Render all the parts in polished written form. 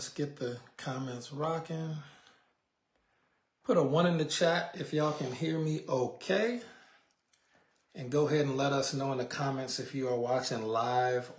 let's get the comments rocking. Put a 1 in the chat if y'all can hear me okay. And go ahead and let us know in the comments if you are watching live.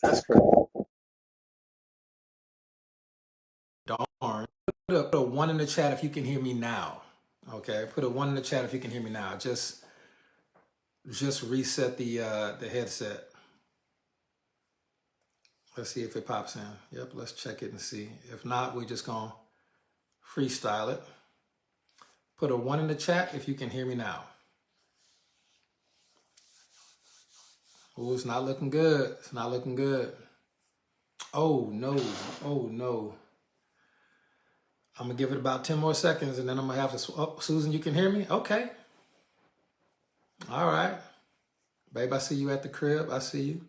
That's correct. Darn. Put a 1 in the chat if you can hear me now. Okay, put a 1 in the chat if you can hear me now. Just reset the headset. Let's see if it pops in. Yep, let's check it and see. If not, we're just gonna freestyle it. Put a 1 in the chat if you can hear me now. Oh, it's not looking good. It's not looking good. Oh no, oh no. I'm gonna give it about 10 more seconds and then I'm gonna have to, oh, Susan, you can hear me? Okay. All right. Babe, I see you at the crib. I see you.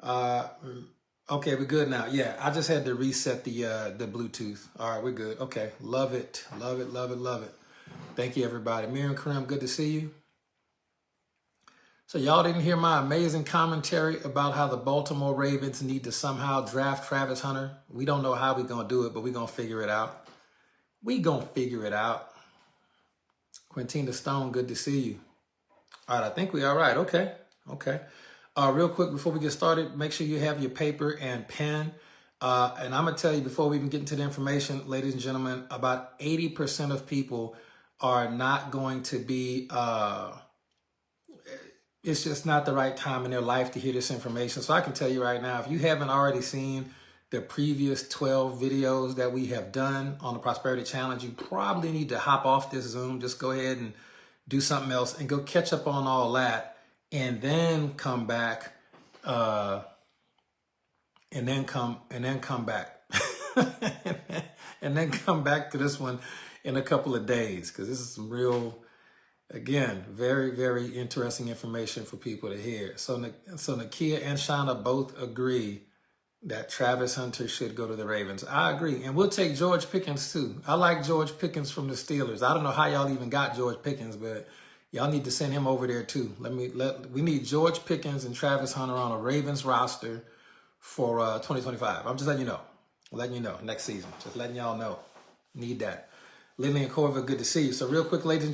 Okay, we're good now. Yeah, I just had to reset the Bluetooth. All right, we're good. Okay, love it, love it, love it, love it. Thank you, everybody. Miriam Karim, good to see you. So y'all didn't hear my amazing commentary about how the Baltimore Ravens need to somehow draft Travis Hunter. We don't know how we're going to do it, but we're going to figure it out. We going to figure it out. Quintina Stone, good to see you. All right, I think we're all right. Okay, okay. Real quick, before we get started, make sure you have your paper and pen. And I'm going to tell you before we even get into the information, ladies and gentlemen, about 80% of people are not going to be... it's just not the right time in their life to hear this information. So I can tell you right now, if you haven't already seen the previous 12 videos that we have done on the Prosperity Challenge, you probably need to hop off this Zoom. Just go ahead and do something else and go catch up on all that and then come back and then come back and then come back to this one in a couple of days, because this is some real, again, very, very interesting information for people to hear. So Nakia and Shauna both agree that Travis Hunter should go to the Ravens. I agree. And we'll take George Pickens too. I like George Pickens from the Steelers. I don't know how y'all even got George Pickens, but y'all need to send him over there too. We need George Pickens and Travis Hunter on a Ravens roster for 2025. I'm just letting you know, next season. Just letting y'all know. Need that. Lillian Corva, good to see you. So real quick, ladies and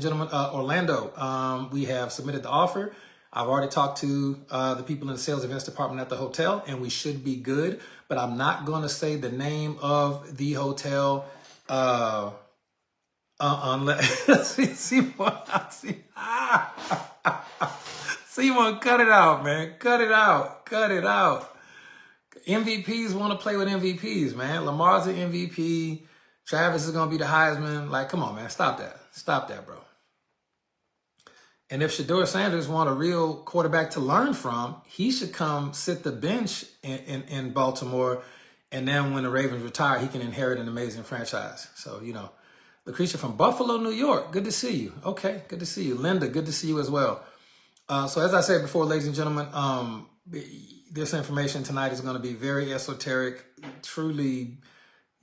gentlemen, Orlando, we have submitted the offer. I've already talked to the people in the sales events department at the hotel, and we should be good. But I'm not going to say the name of the hotel unless Simon, cut it out, man. Cut it out. Cut it out. MVPs want to play with MVPs, man. Lamar's an MVP. Travis is going to be the Heisman. Like, come on, man. Stop that. Stop that, bro. And if Shedeur Sanders want a real quarterback to learn from, he should come sit the bench in Baltimore. And then when the Ravens retire, he can inherit an amazing franchise. So, Lucretia from Buffalo, New York. Good to see you. Okay, good to see you. Linda, good to see you as well. So as I said before, ladies and gentlemen, this information tonight is going to be very esoteric, truly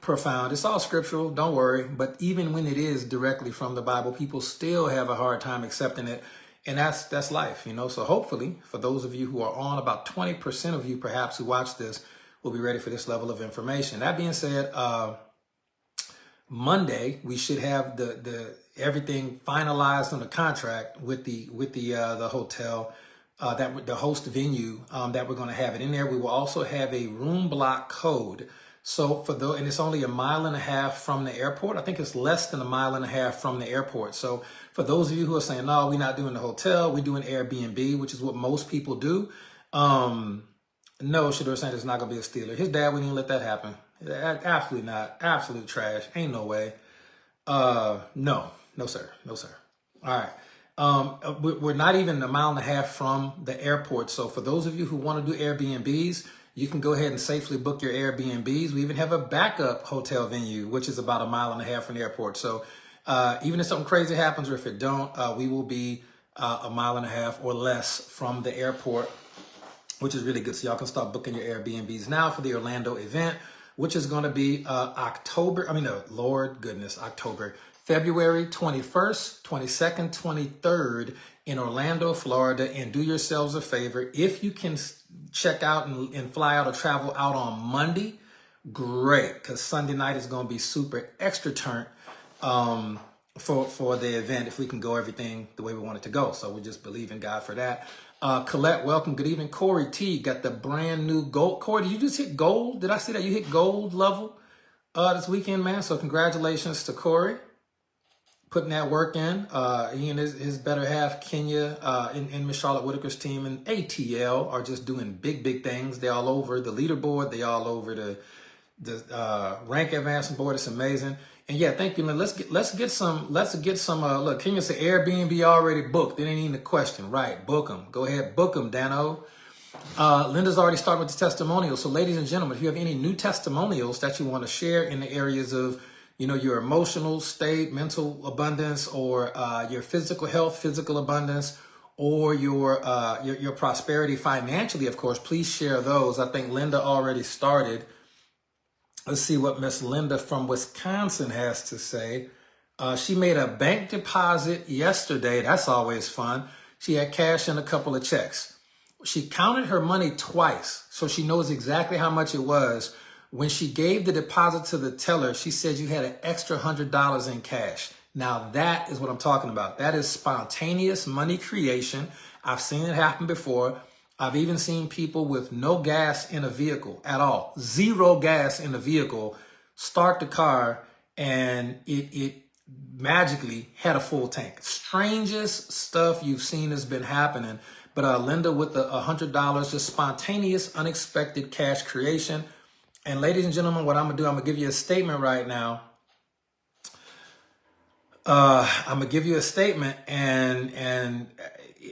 profound. It's all scriptural, don't worry. But even when it is directly from the Bible, people still have a hard time accepting it. And that's life, So hopefully, for those of you who are on, about 20% of you perhaps who watch this will be ready for this level of information. That being said, Monday, we should have the everything finalized on the contract with the hotel, the host venue, that we're going to have it in there. We will also have a room block code. So and it's only 1.5 miles from the airport. I think it's less than 1.5 miles from the airport. So for those of you who are saying, no, we're not doing the hotel, we're doing Airbnb, which is what most people do. No, Shador saying it's not going to be a Steeler. His dad wouldn't even let that happen. Absolutely not. Absolute trash. Ain't no way. No, sir. No, sir. All right. We're not even 1.5 miles from the airport. So for those of you who want to do Airbnbs, you can go ahead and safely book your Airbnbs. We even have a backup hotel venue, which is about 1.5 miles from the airport. So even if something crazy happens or if it don't, we will be 1.5 miles or less from the airport, which is really good. So y'all can start booking your Airbnbs now for the Orlando event, which is going to be February 21st, 22nd, 23rd in Orlando, Florida. And do yourselves a favor. If you can check out and fly out or travel out on Monday, great, because Sunday night is going to be super extra turnt for the event if we can go everything the way we want it to go. So we just believe in God for that. Colette, welcome. Good evening. Corey T got the brand new gold. Corey, did you just hit gold? Did I see that you hit gold level this weekend, man? So congratulations to Corey putting that work in. He and his better half, Kenya, and Miss Charlotte Whitaker's team and ATL are just doing big things. They're all over the leaderboard. They're all over the rank advancement board. It's amazing. And yeah, thank you, Lynn. Let's get some. Look, Kenya said Airbnb already booked. It ain't even a question, right? Book them. Go ahead, book them, Dano. Linda's already started with the testimonials. So, ladies and gentlemen, if you have any new testimonials that you want to share in the areas of, your emotional state, mental abundance, or your physical health, physical abundance, or your prosperity financially, of course, please share those. I think Linda already started. Let's see what Miss Linda from Wisconsin has to say. She made a bank deposit yesterday. That's always fun. She had cash and a couple of checks. She counted her money twice, so she knows exactly how much it was. When she gave the deposit to the teller, she said you had an extra $100 in cash. Now that is what I'm talking about. That is spontaneous money creation. I've seen it happen before. I've even seen people with no gas in a vehicle at all, 0 gas in the vehicle, start the car, and it magically had a full tank. Strangest stuff you've seen has been happening. But Linda with the $100, just spontaneous, unexpected cash creation. And ladies and gentlemen, what I'm going to do, I'm going to give you a statement right now. I'm going to give you a statement and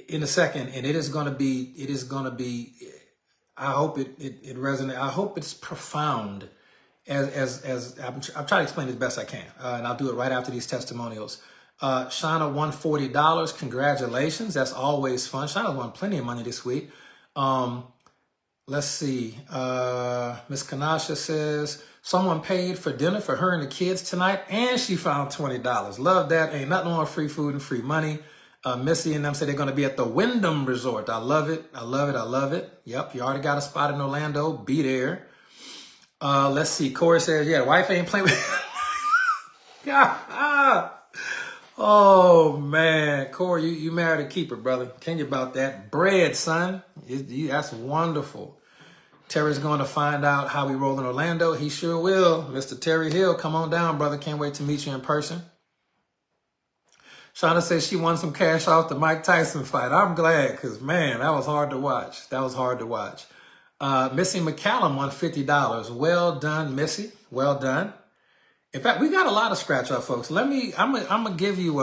in a second, and it is going to be, I hope it resonates. I hope it's profound as I'm trying to explain it as best I can. And I'll do it right after these testimonials. Shauna won $40. Congratulations. That's always fun. Shauna won plenty of money this week. Let's see. Miss Kanasha says, someone paid for dinner for her and the kids tonight, and she found $20. Love that. Ain't nothing wrong with free food and free money. Missy and them say they're going to be at the Wyndham Resort. I love it. I love it. I love it. Yep. You already got a spot in Orlando. Be there. Let's see. Corey says, yeah, the wife ain't playing with Oh, man. Corey, you married a keeper, brother. Tell you about that. Bread, son. That's wonderful. Terry's going to find out how we roll in Orlando. He sure will. Mr. Terry Hill, come on down, brother. Can't wait to meet you in person. Shauna says she won some cash off the Mike Tyson fight. I'm glad because, man, that was hard to watch. Missy McCallum won $50. Well done, Missy. Well done. In fact, we got a lot of scratch off, folks. I'm gonna give you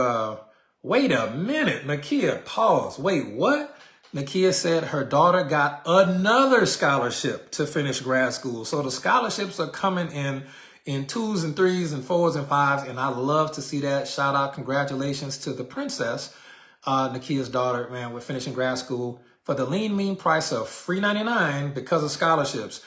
wait a minute. Nakia, pause. Wait, what? Nakia said her daughter got another scholarship to finish grad school. So the scholarships are coming in 2s and 3s and 4s and 5s. And I love to see that. Shout out, congratulations to the princess, Nakia's daughter, man, we're finishing grad school for the lean, mean price of $3.99 because of scholarships.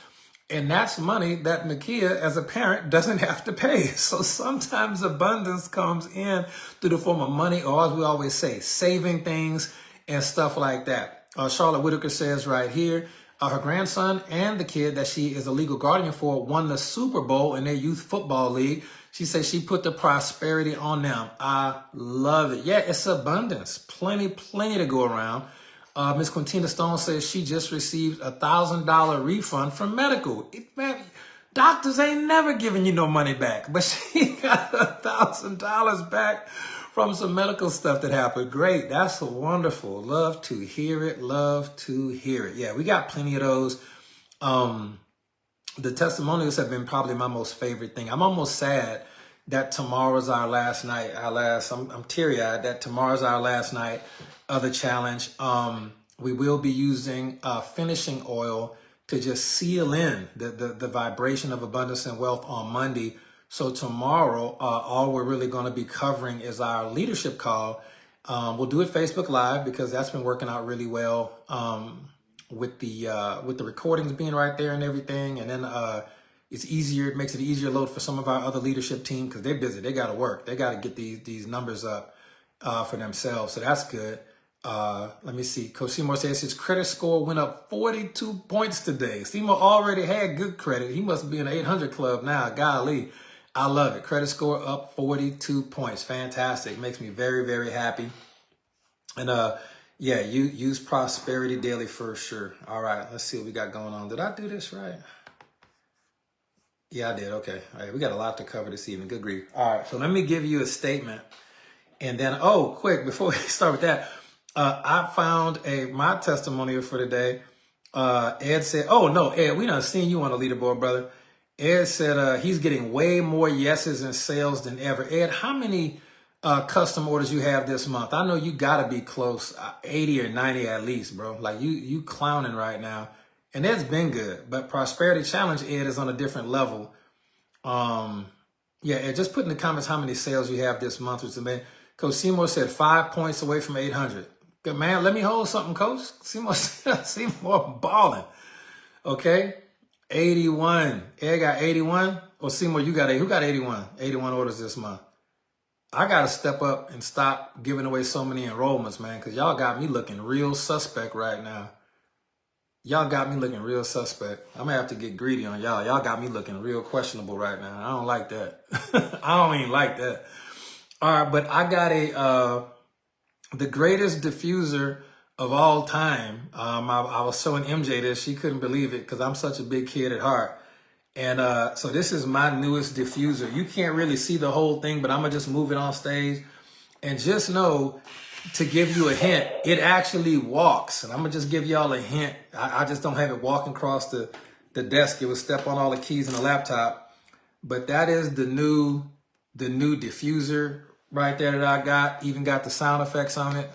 And that's money that Nakia, as a parent, doesn't have to pay. So sometimes abundance comes in through the form of money, or as we always say, saving things and stuff like that. Charlotte Whitaker says right here, her grandson and the kid that she is a legal guardian for won the Super Bowl in their youth football league. She says she put the prosperity on them. I love it. Yeah, it's abundance. Plenty to go around. Miss Quintina Stone says she just received $1,000 refund from medical. Man, doctors ain't never giving you no money back, but she got $1,000 back from some medical stuff that happened. Great. That's wonderful. Love to hear it. Love to hear it. Yeah, we got plenty of those. The testimonials have been probably my most favorite thing. I'm almost sad that tomorrow's our last night. I'm teary-eyed that tomorrow's our last night of the challenge. We will be using finishing oil to just seal in the vibration of abundance and wealth on Monday. So tomorrow, all we're really going to be covering is our leadership call. We'll do it Facebook Live because that's been working out really well. With the recordings being right there and everything, and then it's easier. It makes it easier load for some of our other leadership team because they're busy. They got to work. They got to get these numbers up for themselves. So that's good. Let me see. Coach Seymour says his credit score went up 42 points today. Seymour already had good credit. He must be in the 800 club now. Golly, I love it. Credit score up 42 points. Fantastic. Makes me very, very happy. And yeah, you use prosperity daily for sure. All right, let's see what we got going on. Did I do this right? Yeah, I did. Okay. All right, we got a lot to cover this evening. Good grief. All right, so let me give you a statement. And then, quick, before we start with that, I found my testimonial for today. Ed said, oh, no, Ed, we done seen you on the leaderboard, brother. Ed said he's getting way more yeses and sales than ever. Ed, how many custom orders you have this month? I know you gotta be close, 80 or 90 at least, bro. Like you clowning right now, and that's been good. But Prosperity Challenge, Ed, is on a different level. Yeah, Ed, just put in the comments how many sales you have this month. Which man, Coach Seymour said 5 points away from 800. Good man, let me hold something, Coach. Seymour balling. Okay, 81. Ed got 81. Or Seymour, who got 81? 81 orders this month. I got to step up and stop giving away so many enrollments, man, because y'all got me looking real suspect right now. Y'all got me looking real suspect. I'm going to have to get greedy on y'all. Y'all got me looking real questionable right now. I don't like that. I don't even like that. All right, but I got the greatest diffuser of all time. I was showing MJ this. She couldn't believe it because I'm such a big kid at heart. And so this is my newest diffuser. You can't really see the whole thing, but I'm going to just move it on stage. And just know, to give you a hint, it actually walks. And I'm going to just give y'all a hint. I just don't have it walking across the desk. It would step on all the keys in the laptop. But that is the new diffuser right there that I got. Even got the sound effects on it.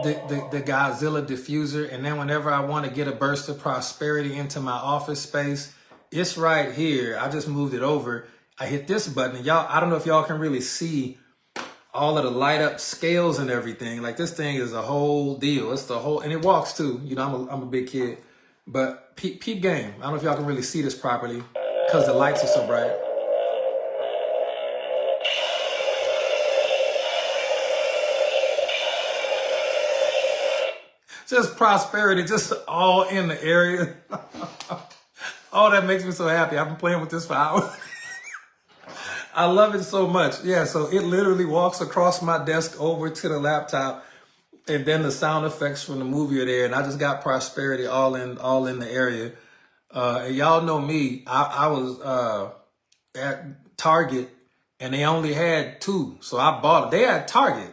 The Godzilla diffuser. And then whenever I want to get a burst of prosperity into my office space, it's right here. I just moved it over. I hit this button, and y'all, I don't know if y'all can really see all of the light up scales and everything. Like, this thing is a whole deal. It's the whole, and it walks too. You know, I'm a big kid, but peep game. I don't know if y'all can really see this properly because the lights are so bright. Just prosperity, just all in the area. Oh, that makes me so happy. I've been playing with this for hours. I love it so much. Yeah, so it literally walks across my desk over to the laptop, and then the sound effects from the movie are there, and I just got prosperity all in the area. And y'all know me. I was at Target, and they only had 2, so I bought it. They had Target.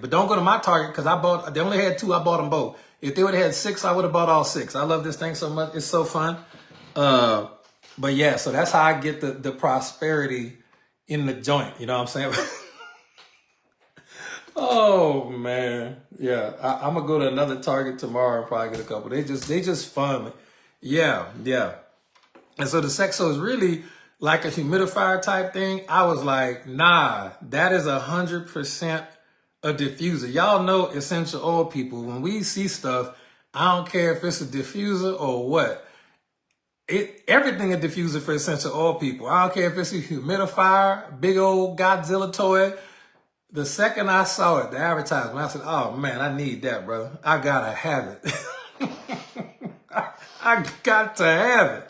But don't go to my Target because they only had 2. I bought them both. If they would have had 6, I would have bought all 6. I love this thing so much. It's so fun. But yeah, so that's how I get the prosperity in the joint. You know what I'm saying? Oh man. Yeah. I'm gonna go to another Target tomorrow and probably get a couple. They just fun. Yeah. And so so it's really like a humidifier type thing. I was like, nah, that is 100% a diffuser. Y'all know essential oil people. When we see stuff, I don't care if it's a diffuser or what. Everything a diffuser for essential oil people. I don't care if it's a humidifier, big old Godzilla toy. The second I saw it, the advertisement, I said, oh man, I need that, bro. I gotta have it. I got to have it.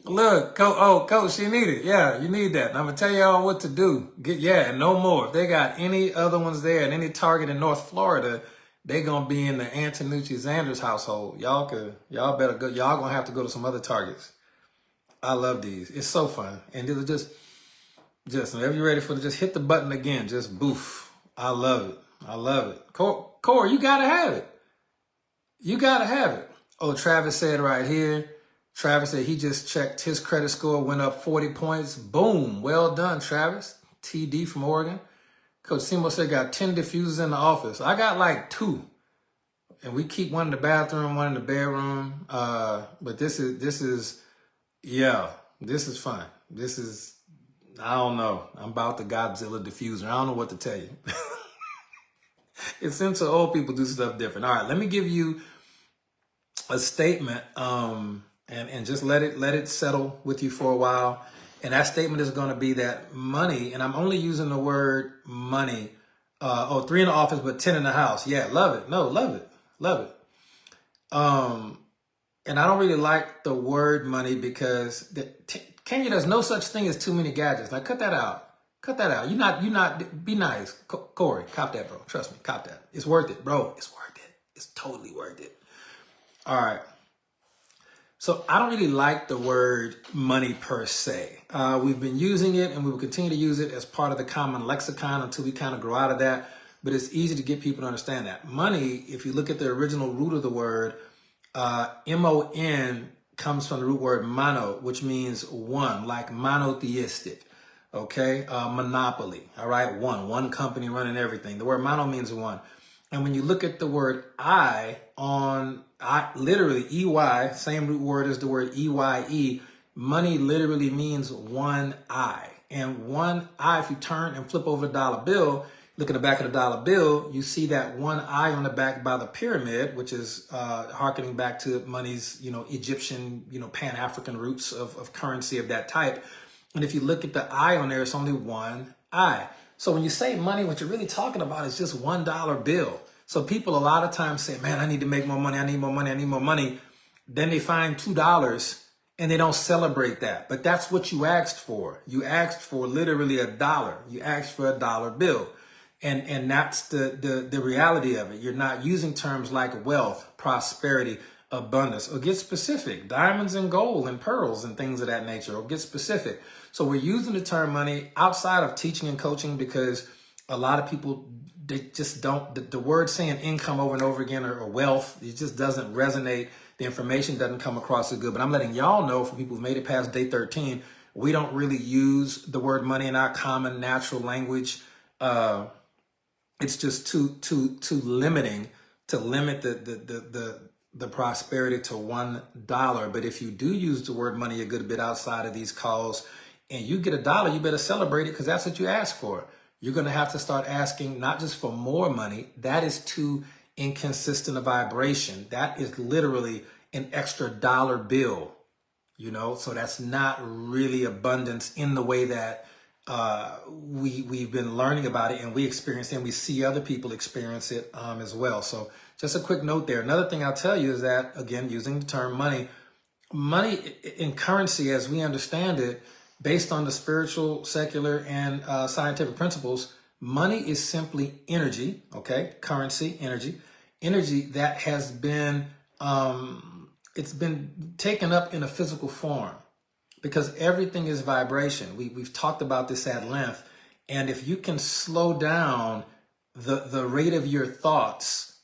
Look, Coach, you need it. Yeah, you need that. And I'm going to tell y'all what to do. And no more. If they got any other ones there and any Target in North Florida, they going to be in the Antonucci Zanders household. Y'all better go. Y'all going to have to go to some other Targets. I love these. It's so fun. And it'll just whenever you're ready for it, just hit the button again. Just boof. I love it. I love it. Corey, you got to have it. You got to have it. Oh, Travis said right here. Travis said he just checked his credit score, went up 40 points. Boom. Well done, Travis. TD from Oregon. Coach Simo said got 10 diffusers in the office. I got like 2. And we keep one in the bathroom, one in the bedroom. But this is fun. I don't know. I'm about the Godzilla diffuser. I don't know what to tell you. It seems so old people do stuff different. All right, let me give you a statement. And just let it settle with you for a while. And that statement is going to be that money, and I'm only using the word money, 3 in the office, but 10 in the house. Yeah, love it. No, love it. Love it. And I don't really like the word money because Kenya, there's no such thing as too many gadgets. Like, cut that out. Cut that out. Be nice. Corey, cop that, bro. Trust me, cop that. It's worth it, bro. It's worth it. It's totally worth it. All right. So I don't really like the word money per se. We've been using it and we will continue to use it as part of the common lexicon until we kind of grow out of that. But it's easy to get people to understand that. Money, if you look at the original root of the word, M-O-N comes from the root word mono, which means one, like monotheistic. Okay, monopoly. All right, one company running everything. The word mono means one. And when you look at the word literally EY, same root word as the word EYE, money literally means one eye. And one eye, if you turn and flip over the dollar bill, look at the back of the dollar bill, you see that one eye on the back by the pyramid, which is hearkening back to money's, Egyptian, Pan-African roots of currency of that type. And if you look at the eye on there, it's only one eye. So when you say money, what you're really talking about is just $1 bill. So people a lot of times say, man, I need to make more money. I need more money. I need more money. Then they find $2 and they don't celebrate that. But that's what you asked for. You asked for literally $1. You asked for a dollar bill. And that's the reality of it. You're not using terms like wealth, prosperity, abundance, or get specific, diamonds and gold and pearls and things of that nature, or get specific. So we're using the term money outside of teaching and coaching because a lot of people, they just don't, the word saying income over and over again or wealth, it just doesn't resonate. The information doesn't come across as good. But I'm letting y'all know, for people who've made it past day 13, we don't really use the word money in our common natural language. It's just too limiting to limit the prosperity to $1. But if you do use the word money a good bit outside of these calls and you get $1, you better celebrate it because that's what you asked for. You're going to have to start asking not just for more money. That is too inconsistent a vibration. That is literally an extra dollar bill, so that's not really abundance in the way that we've been learning about it and we experience it and we see other people experience it as well. So just a quick note there. Another thing I'll tell you is that, again, using the term money in currency as we understand it, based on the spiritual, secular, and scientific principles, money is simply energy, okay? Currency, energy that has been, it's been taken up in a physical form because everything is vibration. We've talked about this at length. And if you can slow down the rate of your thoughts,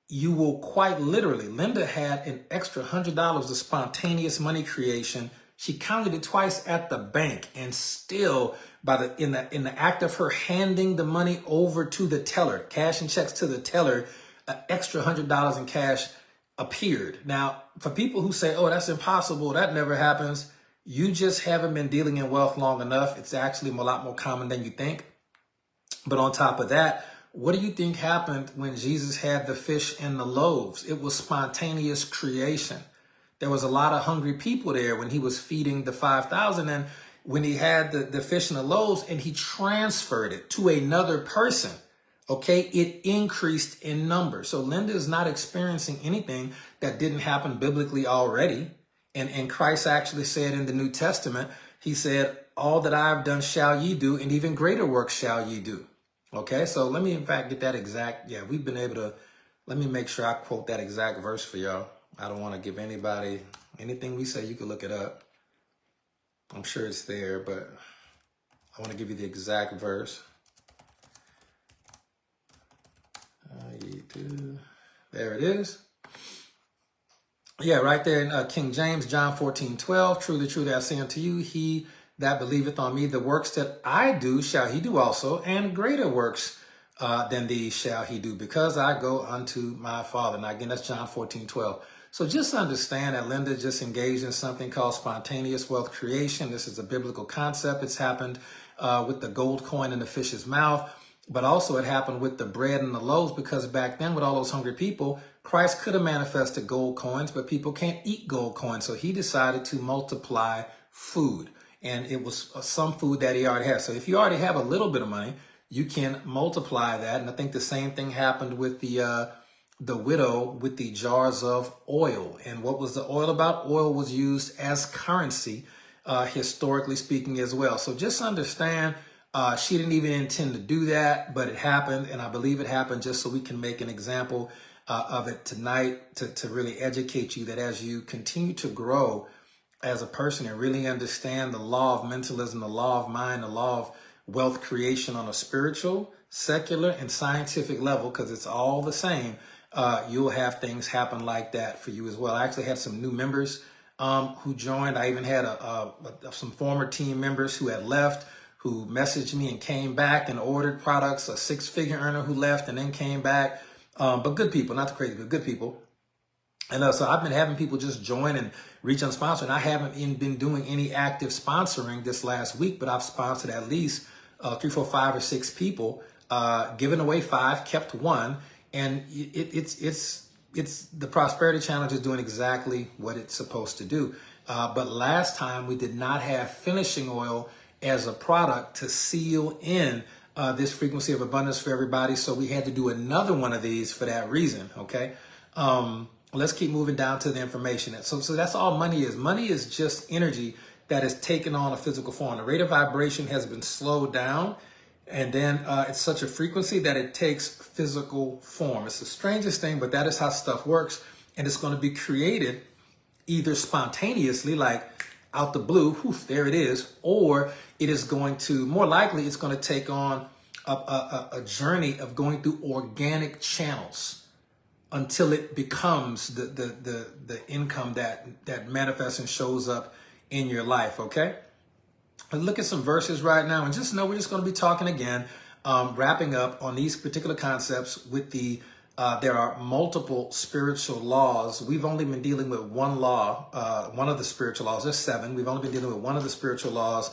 you will quite literally, Linda had an extra $100 of spontaneous money creation. She counted it twice at the bank and still in the act of her handing the money over to the teller, cash and checks to the teller, an extra $100 in cash appeared. Now, for people who say, oh, that's impossible, that never happens, you just haven't been dealing in wealth long enough. It's actually a lot more common than you think. But on top of that, what do you think happened when Jesus had the fish and the loaves? It was spontaneous creation. There was a lot of hungry people there when he was feeding the 5,000. And when he had the fish and the loaves and he transferred it to another person, Okay, it increased in number. So Linda is not experiencing anything that didn't happen biblically already. And Christ actually said in the New Testament, he said, all that I've done shall ye do, and even greater works shall ye do. Okay, so let me in fact get that exact. Yeah, we've been able to, let me make sure I quote that exact verse for y'all. I don't want to give anybody anything we say. You can look it up. I'm sure it's there, but I want to give you the exact verse. There it is. Yeah, right there in King James, John 14:12. Truly, truly, I say unto you, he that believeth on me, the works that I do shall he do also, and greater works than these shall he do, because I go unto my Father. Now, again, that's John 14:12. So just understand that Linda just engaged in something called spontaneous wealth creation. This is a biblical concept. It's happened with the gold coin in the fish's mouth, but also it happened with the bread and the loaves, because back then with all those hungry people, Christ could have manifested gold coins, but people can't eat gold coins. So he decided to multiply food, and it was some food that he already had. So if you already have a little bit of money, you can multiply that. And I think the same thing happened with the widow with the jars of oil. And what was the oil about? Oil was used as currency, historically speaking as well. So just understand, she didn't even intend to do that, but it happened. And I believe it happened just so we can make an example of it tonight to really educate you that as you continue to grow as a person and really understand the law of mentalism, the law of mind, the law of wealth creation on a spiritual, secular, and scientific level, because it's all the same, you'll have things happen like that for you as well. I actually had some new members who joined. I even had some former team members who had left, who messaged me and came back and ordered products, a six-figure earner who left and then came back. But good people, not the crazy, but good people. And so I've been having people just join and reach on sponsor. And I haven't even been doing any active sponsoring this last week, but I've sponsored at least 3, 4, 5, or 6 people, given away 5, kept 1. And it's the Prosperity Challenge is doing exactly what it's supposed to do. But last time we did not have finishing oil as a product to seal in this frequency of abundance for everybody. So we had to do another one of these for that reason. Okay. Let's keep moving down to the information. So that's all money is. Money is just energy that is taken on a physical form. The rate of vibration has been slowed down, and then it's such a frequency that it takes physical form. It's the strangest thing, but that is how stuff works. And it's going to be created either spontaneously, like out the blue, whoof, there it is, or it is going to, more likely, it's going to take on a journey of going through organic channels until it becomes the income that manifests and shows up in your life. Okay, let's look at some verses right now, and just know we're just going to be talking again, wrapping up on these particular concepts with the there are multiple spiritual laws. We've only been dealing with one law, one of the spiritual laws. There's 7. We've only been dealing with one of the spiritual laws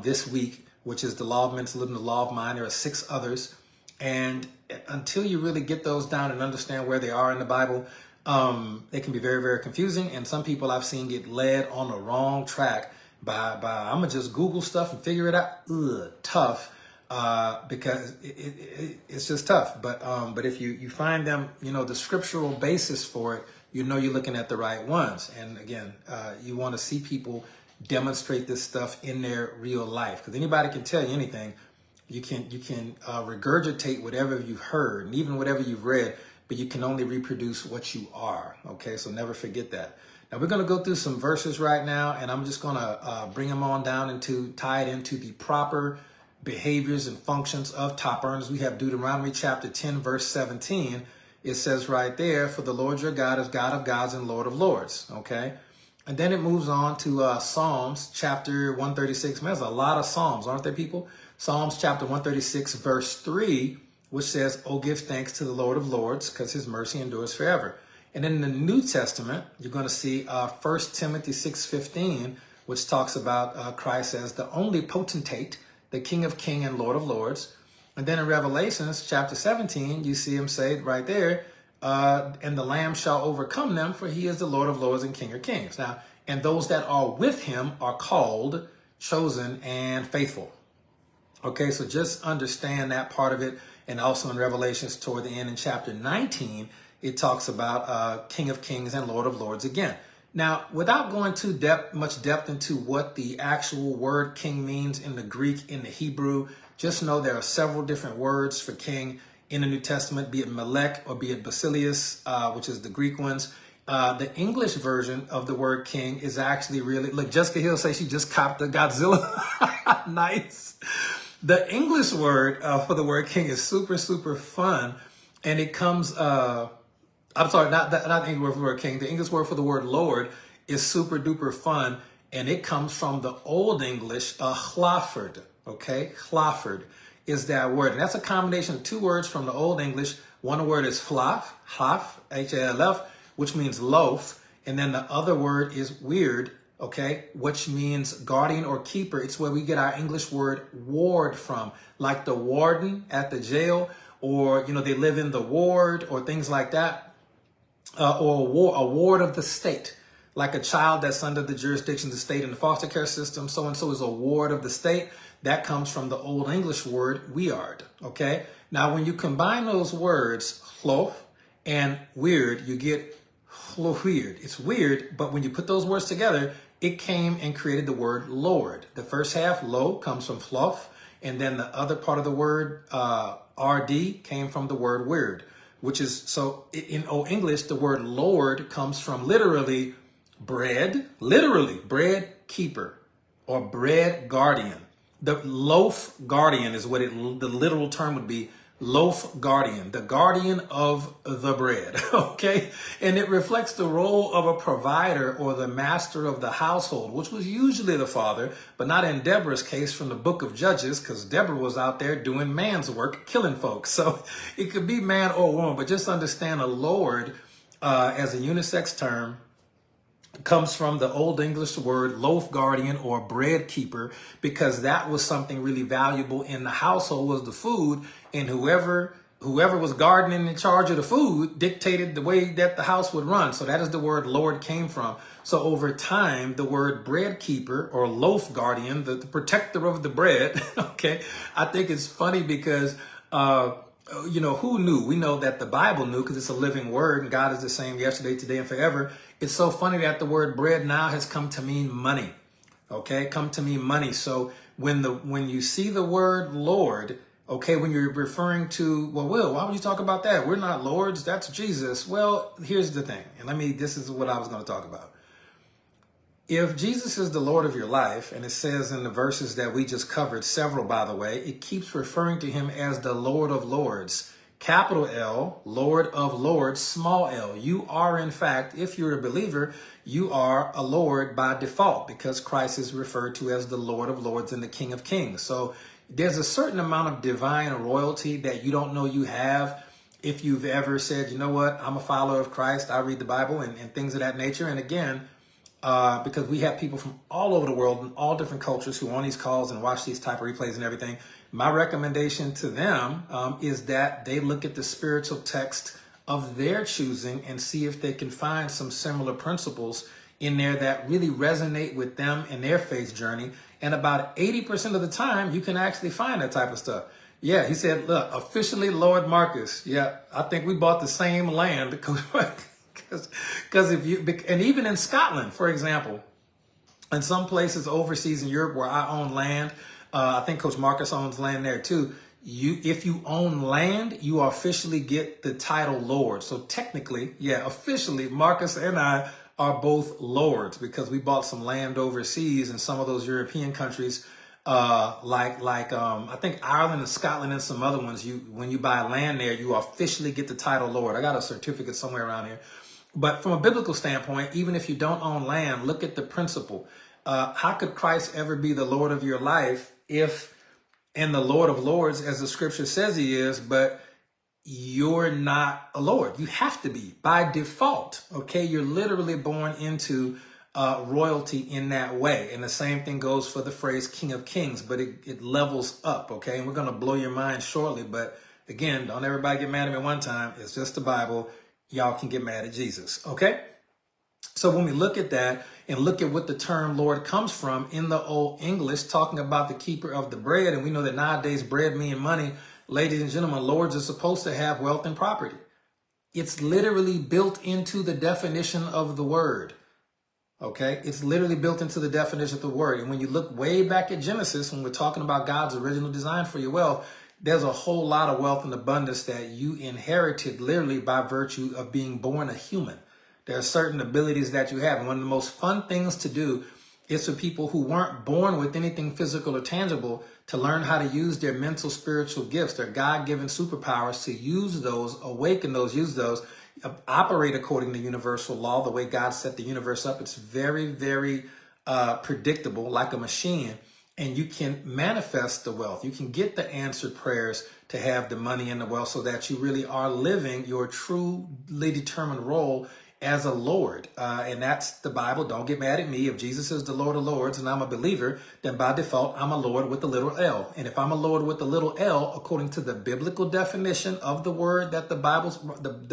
this week, which is the law of mentalism, the law of mind. There are 6 others. And until you really get those down and understand where they are in the Bible, it can be very, very confusing. And some people I've seen get led on the wrong track by I'm going to just Google stuff and figure it out. Tough. Because it's just tough. But if you find them, the scriptural basis for it, you're looking at the right ones. And again, you want to see people demonstrate this stuff in their real life, because anybody can tell you anything. You can regurgitate whatever you've heard and even whatever you've read, but you can only reproduce what you are. Okay, so never forget that. Now we're going to go through some verses right now, and I'm just going to bring them on down tie it into the proper behaviors and functions of top earners. We have Deuteronomy chapter 10, verse 17. It says right there, for the Lord your God is God of gods and Lord of lords. Okay. And then it moves on to Psalms chapter 136. Man, there's a lot of Psalms, aren't there, people? Psalms chapter 136, verse 3, which says, oh, give thanks to the Lord of lords, because his mercy endures forever. And then in the New Testament, you're going to see 1 Timothy 6:15, which talks about Christ as the only potentate, the King of Kings and Lord of Lords. And then in Revelations chapter 17, you see him say right there, and the Lamb shall overcome them, for he is the Lord of Lords and King of Kings. Now, and those that are with him are called, chosen, and faithful. Okay, so just understand that part of it. And also in Revelations toward the end in chapter 19, it talks about King of Kings and Lord of Lords again. Now, without going too much depth into what the actual word king means in the Greek, in the Hebrew, just know there are several different words for king in the New Testament, be it Melech or be it Basileus, which is the Greek ones. The English version of the word king is actually really, look, Jessica Hill says she just copped the Godzilla. Nice. The English word for the word king is super, super fun. And it comes, I'm sorry, not the English word for the word king. The English word for the word Lord is super duper fun. And it comes from the Old English, hlaford. Okay, hlaford is that word. And that's a combination of two words from the Old English. One word is hlaf, H-A-L-F, which means loaf. And then the other word is weird, okay, which means guardian or keeper. It's where we get our English word ward from, like the warden at the jail, or, you know, they live in the ward or things like that, or a ward of the state, like a child that's under the jurisdiction of the state in the foster care system. So-and-so is a ward of the state. That comes from the Old English word weird, okay? Now, when you combine those words, hlof and weird, you get weird. It's weird, but when you put those words together, it came and created the word Lord. The first half, lo, comes from hlof, and then the other part of the word, rd, came from the word weird, which is, so in Old English, the word Lord comes from literally bread keeper or bread guardian. The loaf guardian is what the literal term would be. Loaf guardian, the guardian of the bread, okay? And it reflects the role of a provider or the master of the household, which was usually the father, but not in Deborah's case from the book of Judges, because Deborah was out there doing man's work, killing folks. So it could be man or woman, but just understand a Lord as a unisex term comes from the Old English word loaf guardian or bread keeper, because that was something really valuable in the household, was the food, and whoever was gardening in charge of the food dictated the way that the house would run. So that is the word Lord came from. So over time, the word bread keeper or loaf guardian, the protector of the bread, okay, I think it's funny because you know, who knew? We know that the Bible knew because it's a living word and God is the same yesterday, today, and forever. It's so funny that the word bread now has come to mean money. Okay, come to mean money. So when you see the word Lord, okay, when you're referring to, well, Will, why would you talk about that? We're not lords. That's Jesus. Well, here's the thing. And this is what I was going to talk about. If Jesus is the Lord of your life, and it says in the verses that we just covered, several by the way, it keeps referring to him as the Lord of Lords, capital L, Lord of Lords, small l. You are, in fact, if you're a believer, you are a Lord by default, because Christ is referred to as the Lord of Lords and the King of Kings. So there's a certain amount of divine royalty that you don't know you have if you've ever said, you know what, I'm a follower of Christ, I read the Bible and things of that nature. And again, because we have people from all over the world and all different cultures who are on these calls and watch these type of replays and everything. My recommendation to them is that they look at the spiritual text of their choosing and see if they can find some similar principles in there that really resonate with them in their faith journey. And about 80% of the time, you can actually find that type of stuff. Yeah, he said, look, officially Lord Marcus. Yeah, I think we bought the same land because if you, and even in Scotland, for example, in some places overseas in Europe where I own land, I think Coach Marcus owns land there too. If you own land, you officially get the title Lord. So technically, yeah, officially, Marcus and I are both lords because we bought some land overseas in some of those European countries, I think Ireland and Scotland and some other ones. When you buy land there, you officially get the title Lord. I got a certificate somewhere around here. But from a biblical standpoint, even if you don't own land, look at the principle. How could Christ ever be the Lord of your life and the Lord of Lords, as the scripture says he is, but you're not a Lord? You have to be by default. Okay, you're literally born into royalty in that way. And the same thing goes for the phrase King of Kings, but it levels up. Okay, and we're going to blow your mind shortly. But again, don't everybody get mad at me one time. It's just the Bible. Y'all can get mad at Jesus. Okay. So when we look at that and look at what the term Lord comes from in the Old English, talking about the keeper of the bread, and we know that nowadays bread means money, ladies and gentlemen, lords are supposed to have wealth and property. It's literally built into the definition of the word. Okay, it's literally built into the definition of the word. And when you look way back at Genesis, when we're talking about God's original design for your wealth, there's a whole lot of wealth and abundance that you inherited literally by virtue of being born a human. There are certain abilities that you have. And one of the most fun things to do is for people who weren't born with anything physical or tangible to learn how to use their mental, spiritual gifts, their God-given superpowers, to use those, awaken those, use those, operate according to universal law, the way God set the universe up. It's very, very predictable, like a machine, and you can manifest the wealth. You can get the answered prayers to have the money and the wealth so that you really are living your truly determined role as a Lord. And that's the Bible. Don't get mad at me. If Jesus is the Lord of Lords and I'm a believer, then by default, I'm a Lord with a little L. And if I'm a Lord with a little L, according to the biblical definition of the word that the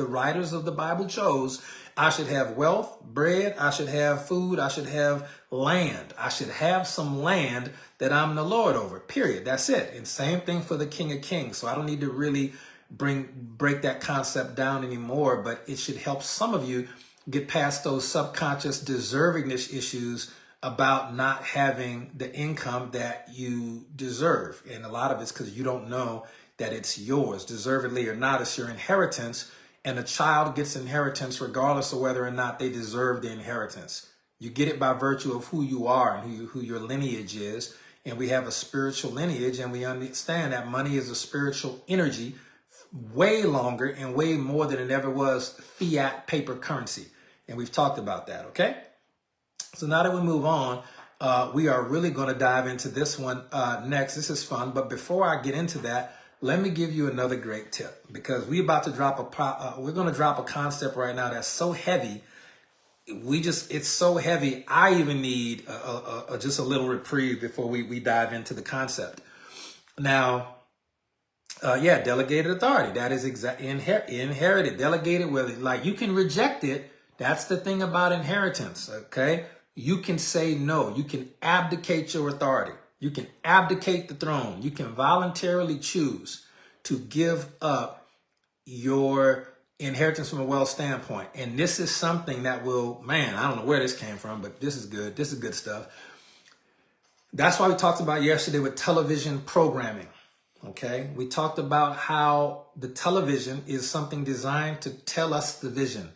writers of the Bible chose, I should have wealth, bread, I should have food, I should have land. I should have some land that I'm the Lord over, period. That's it. And same thing for the King of Kings. So I don't need to really break that concept down anymore, but it should help some of you get past those subconscious deservingness issues about not having the income that you deserve. And a lot of it's because you don't know that it's yours, deservedly or not. It's your inheritance, and a child gets inheritance regardless of whether or not they deserve the inheritance. You get it by virtue of who you are and who your lineage is. And we have a spiritual lineage, and we understand that money is a spiritual energy, way longer and way more than it ever was fiat paper currency. And we've talked about that, okay? So now that we move on, we are really going to dive into this one next. This is fun. But before I get into that, let me give you another great tip, because we're about to drop we're going to drop a concept right now that's so heavy. It's so heavy. I even need just a little reprieve before we dive into the concept. Now, delegated authority. That is inherited, delegated, whether like you can reject it. That's the thing about inheritance, okay? You can say no. You can abdicate your authority. You can abdicate the throne. You can voluntarily choose to give up your inheritance from a wealth standpoint. And this is something that will, man, I don't know where this came from, but this is good. This is good stuff. That's why we talked about yesterday with television programming. Okay, we talked about how the television is something designed to tell us the vision.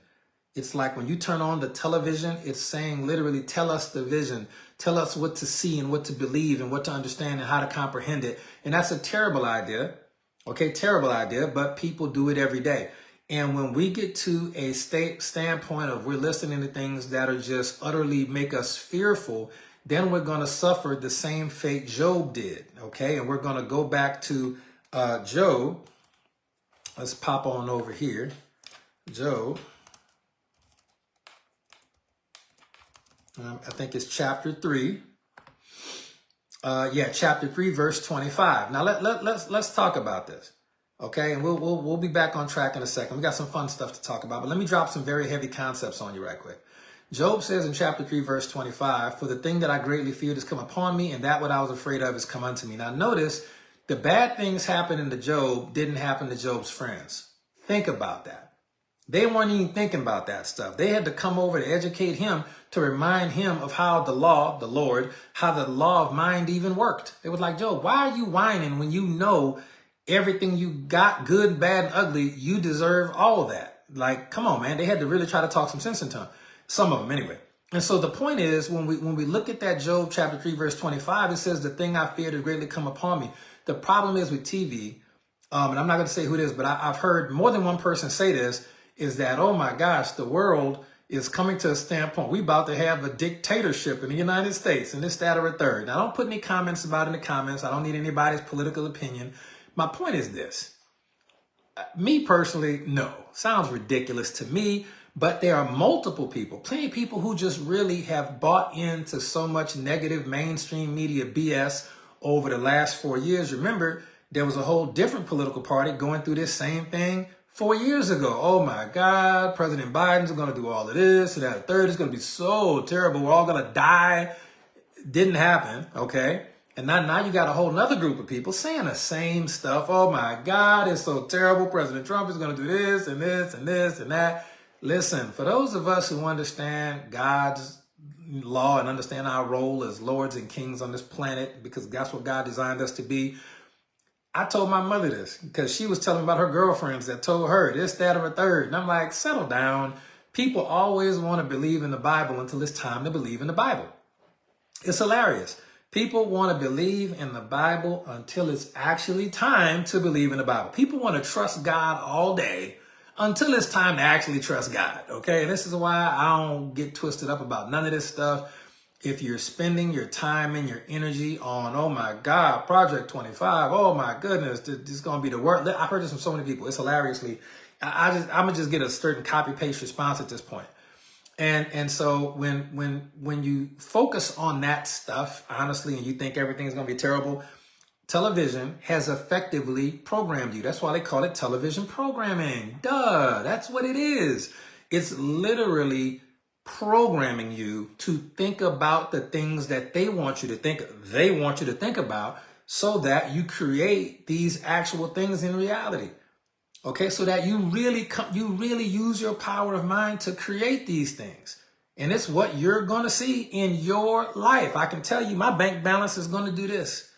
It's like when you turn on the television, it's saying literally, tell us the vision, tell us what to see and what to believe and what to understand and how to comprehend it. And that's a terrible idea. Okay, terrible idea, but people do it every day. And when we get to a standpoint of we're listening to things that are just utterly make us fearful, then we're going to suffer the same fate Job did, okay? And we're going to go back to Job. Let's pop on over here. Job. I think it's chapter 3. Chapter 3, verse 25. Now let's talk about this, okay? And we'll be back on track in a second. We got some fun stuff to talk about, but let me drop some very heavy concepts on you right quick. Job says in chapter 3, verse 25, for the thing that I greatly feared has come upon me, and that what I was afraid of has come unto me. Now notice, the bad things happening to Job didn't happen to Job's friends. Think about that. They weren't even thinking about that stuff. They had to come over to educate him, to remind him of how the law, the Lord, how the law of mind even worked. They was like, Job, why are you whining when you know everything you got, good, bad, and ugly, you deserve all of that? Like, come on, man. They had to really try to talk some sense into him. Some of them anyway. And so the point is, when we look at that Job chapter 3, verse 25, it says, the thing I feared has greatly come upon me. The problem is with TV, and I'm not going to say who it is, but I've heard more than one person say this, is that, oh my gosh, the world is coming to a standpoint. We about to have a dictatorship in the United States, and this, that, or a third. Now, don't put any comments about it in the comments. I don't need anybody's political opinion. My point is this. Me personally, no. Sounds ridiculous to me. But there are multiple people, plenty of people who just really have bought into so much negative mainstream media BS over the last 4 years. Remember, there was a whole different political party going through this same thing 4 years ago. Oh my God, President Biden's going to do all of this and that. The third is going to be so terrible. We're all going to die. Didn't happen, okay? And now you got a whole nother group of people saying the same stuff. Oh my God, it's so terrible. President Trump is going to do this and this and this and that. Listen, for those of us who understand God's law and understand our role as lords and kings on this planet, because that's what God designed us to be, I told my mother this because she was telling me about her girlfriends that told her this, that, or a third. And I'm like, settle down. People always want to believe in the Bible until it's time to believe in the Bible. It's hilarious. People want to believe in the Bible until it's actually time to believe in the Bible. People want to trust God all day until it's time to actually trust God, okay? And this is why I don't get twisted up about none of this stuff. If you're spending your time and your energy on, oh my God, Project 25, oh my goodness, this is going to be the worst. I've heard this from so many people. It's hilariously, I'm going to just get a certain copy-paste response at this point. And so when you focus on that stuff, honestly, and you think everything's going to be terrible, television has effectively programmed you. That's why they call it television programming. Duh, that's what it is. It's literally programming you to think about the things that they want you to think about so that you create these actual things in reality. Okay, so that you really use your power of mind to create these things. And it's what you're going to see in your life. I can tell you my bank balance is going to do this.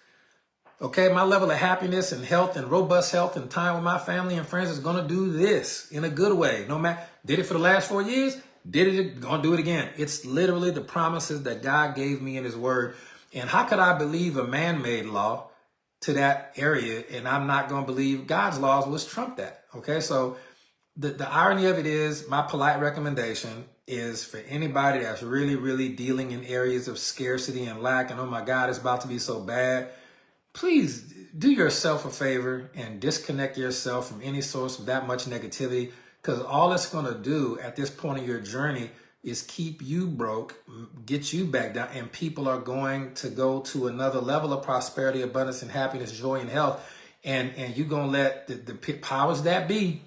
Okay, my level of happiness and health and robust health and time with my family and friends is going to do this in a good way. No matter, did it for the last 4 years, going to do it again. It's literally the promises that God gave me in his word. And how could I believe a man-made law to that area and I'm not going to believe God's laws was trump that? Okay, so the irony of it is, my polite recommendation is for anybody that's really dealing in areas of scarcity and lack and oh my God, it's about to be so bad, please do yourself a favor and disconnect yourself from any source of that much negativity, because all it's going to do at this point in your journey is keep you broke, get you back down, and people are going to go to another level of prosperity, abundance, and happiness, joy, and health. And you're going to let the powers that be,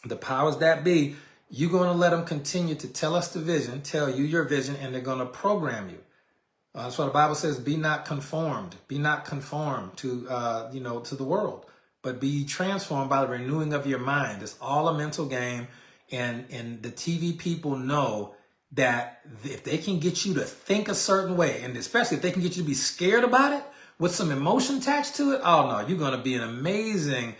you're going to let them continue to tell you your vision, and they're going to program you. That's why the Bible says, be not conformed to, to the world, but be transformed by the renewing of your mind. It's all a mental game. And the TV people know that if they can get you to think a certain way, and especially if they can get you to be scared about it with some emotion attached to it, oh no, you're going to be an amazing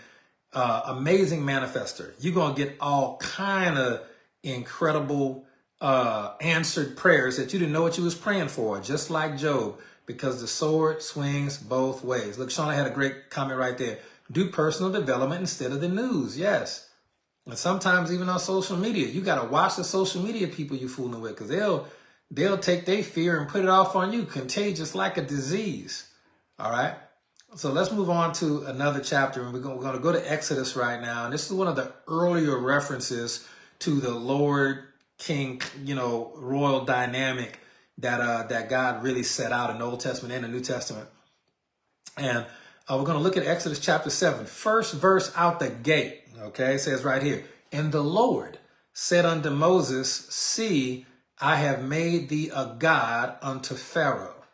manifester. You're going to get all kind of incredible answered prayers that you didn't know what you was praying for, just like Job, because the sword swings both ways. Look, Shauna had a great comment right there. Do personal development instead of the news. Yes. And sometimes even on social media, you got to watch the social media people you fooling with, because they'll take their fear and put it off on you, contagious like a disease. All right. So let's move on to another chapter, and we're going to go to Exodus right now. And this is one of the earlier references to the Lord King, royal dynamic that God really set out in the Old Testament and the New Testament. And we're going to look at Exodus chapter 7, first verse out the gate. Okay, it says right here, and the Lord said unto Moses, see, I have made thee a god unto Pharaoh.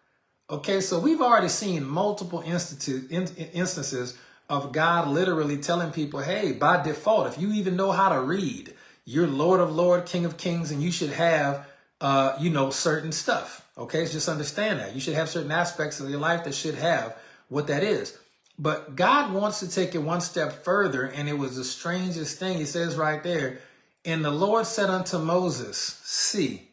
Okay, so we've already seen multiple instances of God literally telling people, hey, by default, if you even know how to read, you're Lord of Lords, King of Kings, and you should have, certain stuff. Okay, so just understand that. You should have certain aspects of your life that should have what that is. But God wants to take it one step further, and it was the strangest thing. He says right there, and the Lord said unto Moses, see,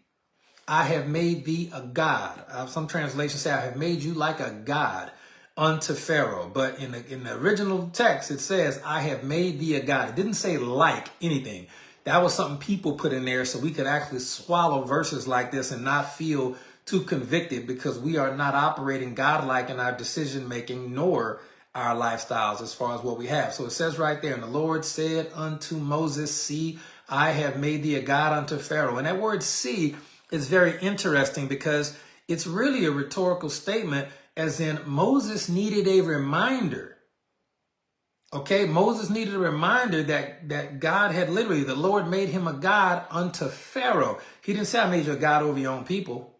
I have made thee a god. Some translations say, I have made you like a god unto Pharaoh. But in the original text, it says, I have made thee a god. It didn't say like anything. That was something people put in there so we could actually swallow verses like this and not feel too convicted, because we are not operating godlike in our decision making, nor our lifestyles as far as what we have. So it says right there, and the Lord said unto Moses, see, I have made thee a god unto Pharaoh. And that word see is very interesting, because it's really a rhetorical statement, as in Moses needed a reminder Okay, Moses needed a reminder that God had literally, the Lord made him a God unto Pharaoh. He didn't say, I made you a God over your own people.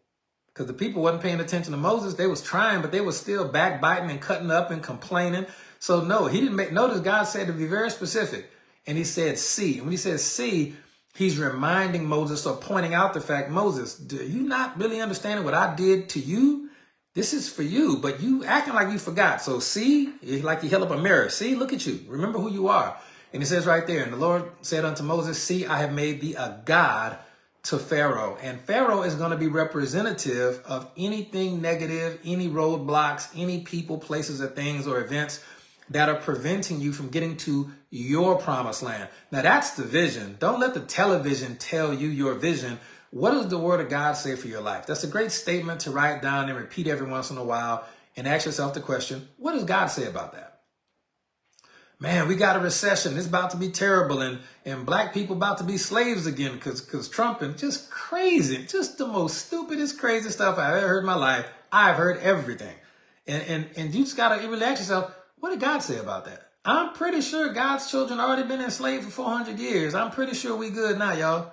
Because the people wasn't paying attention to Moses. They was trying, but they was still backbiting and cutting up and complaining. So no, he didn't make, notice God said to be very specific. And he said, see. And when he says see, he's reminding Moses or pointing out the fact, Moses, do you not really understand what I did to you? This is for you, but you acting like you forgot. So see, like he held up a mirror. See, look at you. Remember who you are. And it says right there, and the Lord said unto Moses, see, I have made thee a God to Pharaoh. And Pharaoh is going to be representative of anything negative, any roadblocks, any people, places, or things or events that are preventing you from getting to your promised land. Now that's the vision. Don't let the television tell you your vision. What does the word of God say for your life? That's a great statement to write down and repeat every once in a while and ask yourself the question, what does God say about that? Man, we got a recession. It's about to be terrible. And black people about to be slaves again because Trump and just crazy, just the most stupidest, crazy stuff I've ever heard in my life. I've heard everything. And you just got to really ask yourself, what did God say about that? I'm pretty sure God's children already been enslaved for 400 years. I'm pretty sure we good now, y'all.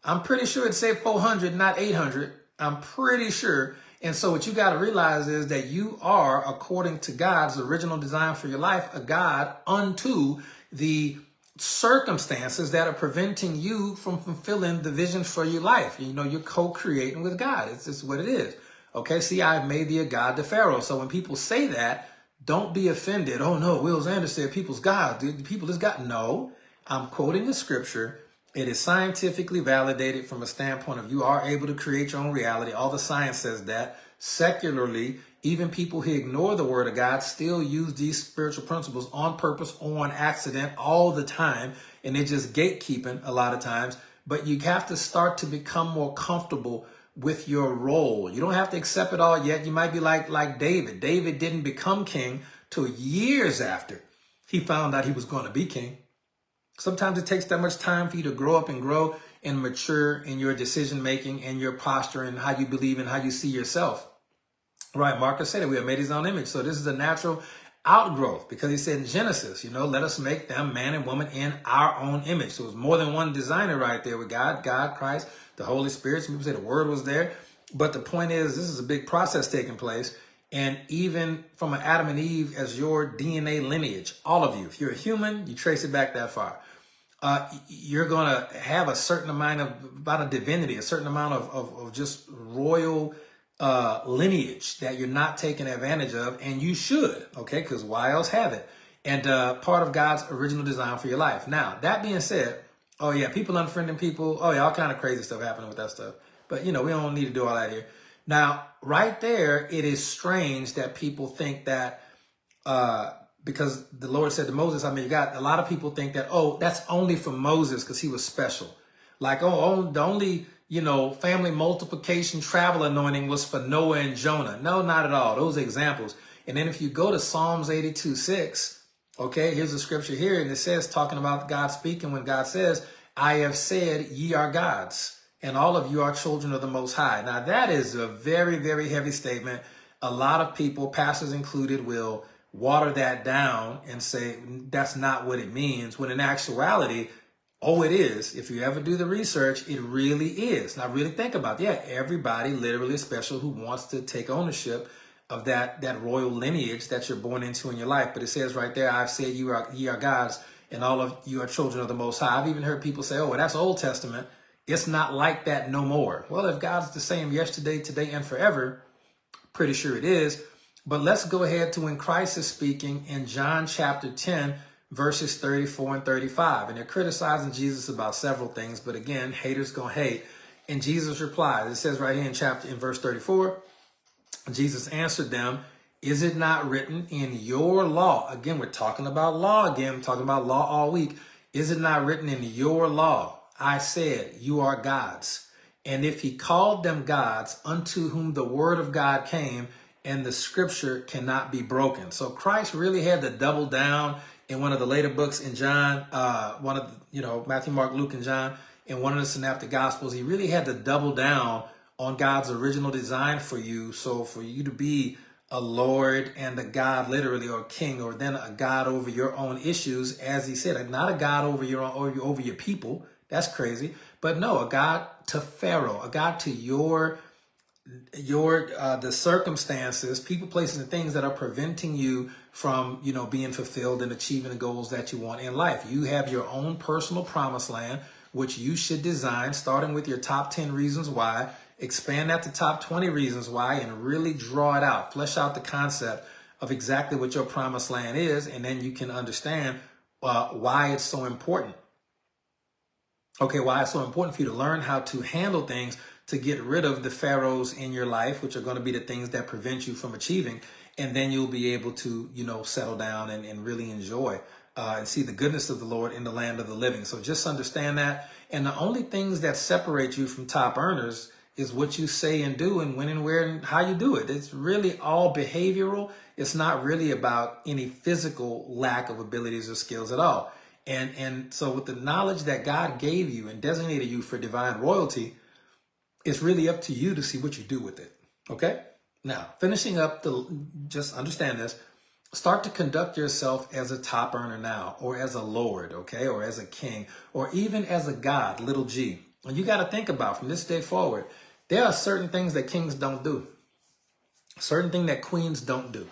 I'm pretty sure it said 400, not 800. I'm pretty sure. And so what you got to realize is that you are, according to God's original design for your life, a God unto the circumstances that are preventing you from fulfilling the vision for your life. You know, you're co-creating with God. It's just what it is. Okay, see, I've made thee a God to Pharaoh. So when people say that, don't be offended. Oh no, Will Zander said people's God. The people is God. No, I'm quoting the scripture. It is scientifically validated from a standpoint of you are able to create your own reality. All the science says that. Secularly, even people who ignore the word of God still use these spiritual principles on purpose, on accident, all the time. And they're just gatekeeping a lot of times. But you have to start to become more comfortable with your role. You don't have to accept it all yet. You might be like David. David didn't become king till years after he found out he was going to be king. Sometimes it takes that much time for you to grow up and grow and mature in your decision making and your posture and how you believe and how you see yourself. Right, Marcus said it, we have made his own image. So this is a natural outgrowth because he said in Genesis, let us make them man and woman in our own image. So it was more than one designer right there with God, Christ, the Holy Spirit. Some people say the word was there. But the point is, this is a big process taking place. And even from an Adam and Eve as your DNA lineage, all of you, if you're a human, you trace it back that far. You're going to have a certain amount of divinity, a certain amount of just royal lineage that you're not taking advantage of, and you should, okay? Because why else have it? And part of God's original design for your life. Now, that being said, oh yeah, people unfriending people, oh yeah, all kind of crazy stuff happening with that stuff. But we don't need to do all that here. Now, right there, it is strange that people think that because the Lord said to Moses, you got a lot of people think that, oh, that's only for Moses because he was special. Like, oh, the only, family multiplication travel anointing was for Noah and Jonah. No, not at all. Those are examples. And then if you go to Psalms 82:6, okay, here's a scripture here. And it says, talking about God speaking, when God says, I have said ye are gods and all of you are children of the Most High. Now, that is a very, very heavy statement. A lot of people, pastors included, will water that down and say that's not what it means, when in actuality, it is. If you ever do the research, it really is. Now really think about it. Yeah, everybody literally is special who wants to take ownership of that royal lineage that you're born into in your life. But it says right there, I've said ye are gods and all of you are children of the Most High. I've even heard people say, oh, well, that's Old Testament. It's not like that no more. Well, if God's the same yesterday, today, and forever, pretty sure it is. But let's go ahead to when Christ is speaking in John chapter 10, verses 34 and 35. And they're criticizing Jesus about several things. But again, haters gonna hate. And Jesus replies, it says right here in verse 34, Jesus answered them, is it not written in your law? Again, we're talking about law again. I'm talking about law all week. Is it not written in your law? I said, you are gods. And if he called them gods, unto whom the word of God came, and the scripture cannot be broken. So Christ really had to double down in one of the later books in John, Matthew, Mark, Luke, and John, in one of the synoptic gospels. He really had to double down on God's original design for you. So for you to be a Lord and a God literally, or a king, or then a God over your own issues, as he said, not a God over your own, or over your people. That's crazy. But no, a God to Pharaoh, a God to your the circumstances, people, places, and things that are preventing you from, being fulfilled and achieving the goals that you want in life. You have your own personal promised land, which you should design, starting with your top 10 reasons why, expand that to top 20 reasons why, and really draw it out, flesh out the concept of exactly what your promised land is. And then you can understand why it's so important. Okay, why it's so important for you to learn how to handle things, to get rid of the pharaohs in your life, which are going to be the things that prevent you from achieving. And then you'll be able to, settle down and really enjoy and see the goodness of the Lord in the land of the living. So just understand that. And the only things that separate you from top earners is what you say and do, and when and where and how you do it. It's really all behavioral. It's not really about any physical lack of abilities or skills at all. And so with the knowledge that God gave you and designated you for divine royalty, it's really up to you to see what you do with it. Okay? Now, finishing up, just understand this. Start to conduct yourself as a top earner now, or as a Lord, okay? Or as a king, or even as a God, little g. And you got to think about, from this day forward, there are certain things that kings don't do. Certain things that queens don't do.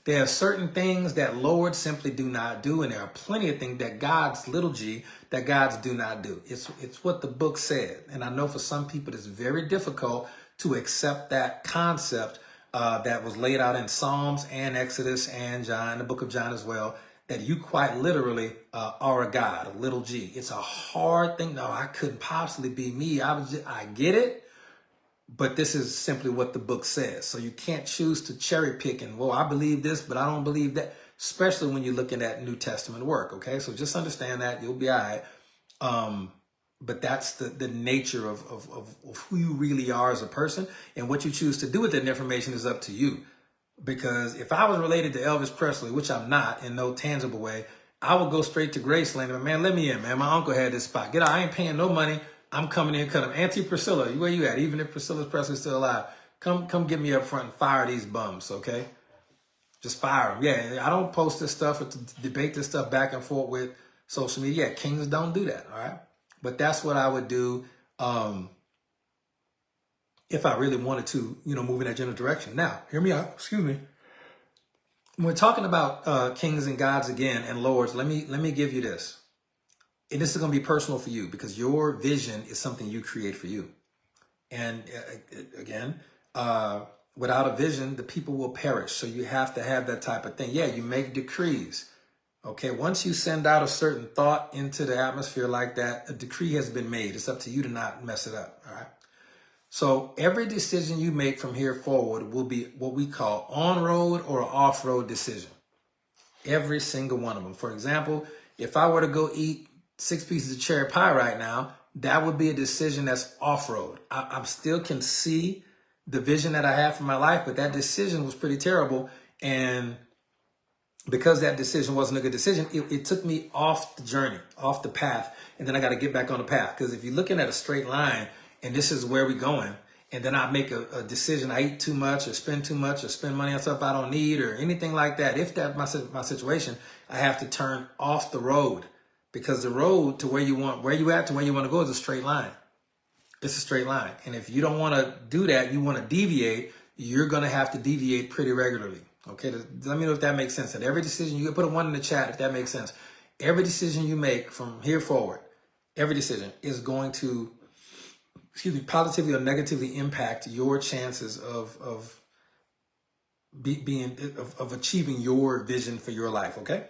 There are certain things that lords simply do not do, and there are plenty of things that gods, little g, that gods do not do. It's what the book said. And I know for some people it's very difficult to accept that concept that was laid out in Psalms and Exodus and John, the book of John as well, that you quite literally are a god, a little g. It's a hard thing. No, I couldn't possibly be me. I get it. But this is simply what the book says. So you can't choose to cherry pick and, well, I believe this, but I don't believe that, especially when you're looking at New Testament work. Okay, so just understand that. You'll be all right. But that's the nature of who you really are as a person, and what you choose to do with that information is up to you. Because if I was related to Elvis Presley, which I'm not in no tangible way, I would go straight to Graceland and, man, let me in, man. My uncle had this spot. Get out. I ain't paying no money. I'm coming in and cut him. Auntie Priscilla, where you at? Even if Priscilla Presley's still alive, come get me up front and fire these bums, okay? Just fire them. Yeah, I don't post this stuff or to debate this stuff back and forth with social media. Yeah, kings don't do that, all right? But that's what I would do if I really wanted to, move in that general direction. Now, hear me out. Excuse me. When we're talking about kings and gods again and lords, let me give you this. And this is going to be personal for you, because your vision is something you create for you. And again, without a vision, the people will perish. So you have to have that type of thing. Yeah, you make decrees. Okay, once you send out a certain thought into the atmosphere like that, a decree has been made. It's up to you to not mess it up. All right. So every decision you make from here forward will be what we call on-road or off-road decision. Every single one of them. For example, if I were to go eat 6 pieces of cherry pie right now, that would be a decision that's off-road. I still can see the vision that I have for my life, but that decision was pretty terrible. And because that decision wasn't a good decision, it took me off the journey, off the path. And then I got to get back on the path. Because if you're looking at a straight line and this is where we're going, and then I make a decision, I eat too much or spend too much or spend money on stuff I don't need or anything like that, if that's my situation, I have to turn off the road. Because the road to where you at to where you want to go is a straight line. It's a straight line. And if you don't want to do that, you want to deviate, you're going to have to deviate pretty regularly. Okay, let me know if that makes sense. And every decision, you can put a 1 in the chat if that makes sense. Every decision you make from here forward, every decision is going to, positively or negatively impact your chances of achieving your vision for your life. Okay.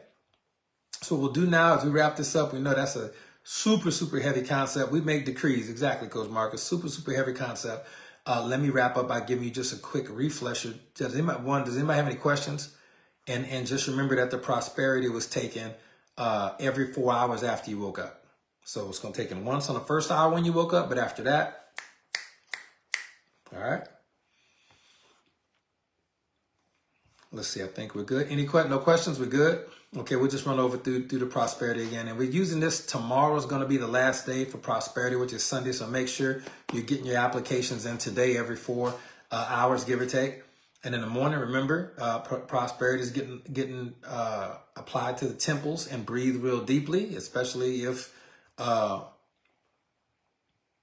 So what we'll do now as we wrap this up, we know that's a super, super heavy concept. We make decrees. Exactly, Coach Marcus. Super, super heavy concept. Let me wrap up by giving you just a quick refresher. Does anybody have any questions? And just remember that the prosperity was taken every 4 hours after you woke up. So it's going to take in once on the first hour when you woke up, but after that, all right. Let's see. I think we're good. No questions? We're good. Okay, we'll just run over through the prosperity again. And we're using this. Tomorrow is going to be the last day for prosperity, which is Sunday. So make sure you're getting your applications in today every 4 hours, give or take. And in the morning, remember, prosperity is getting applied to the temples, and breathe real deeply, especially if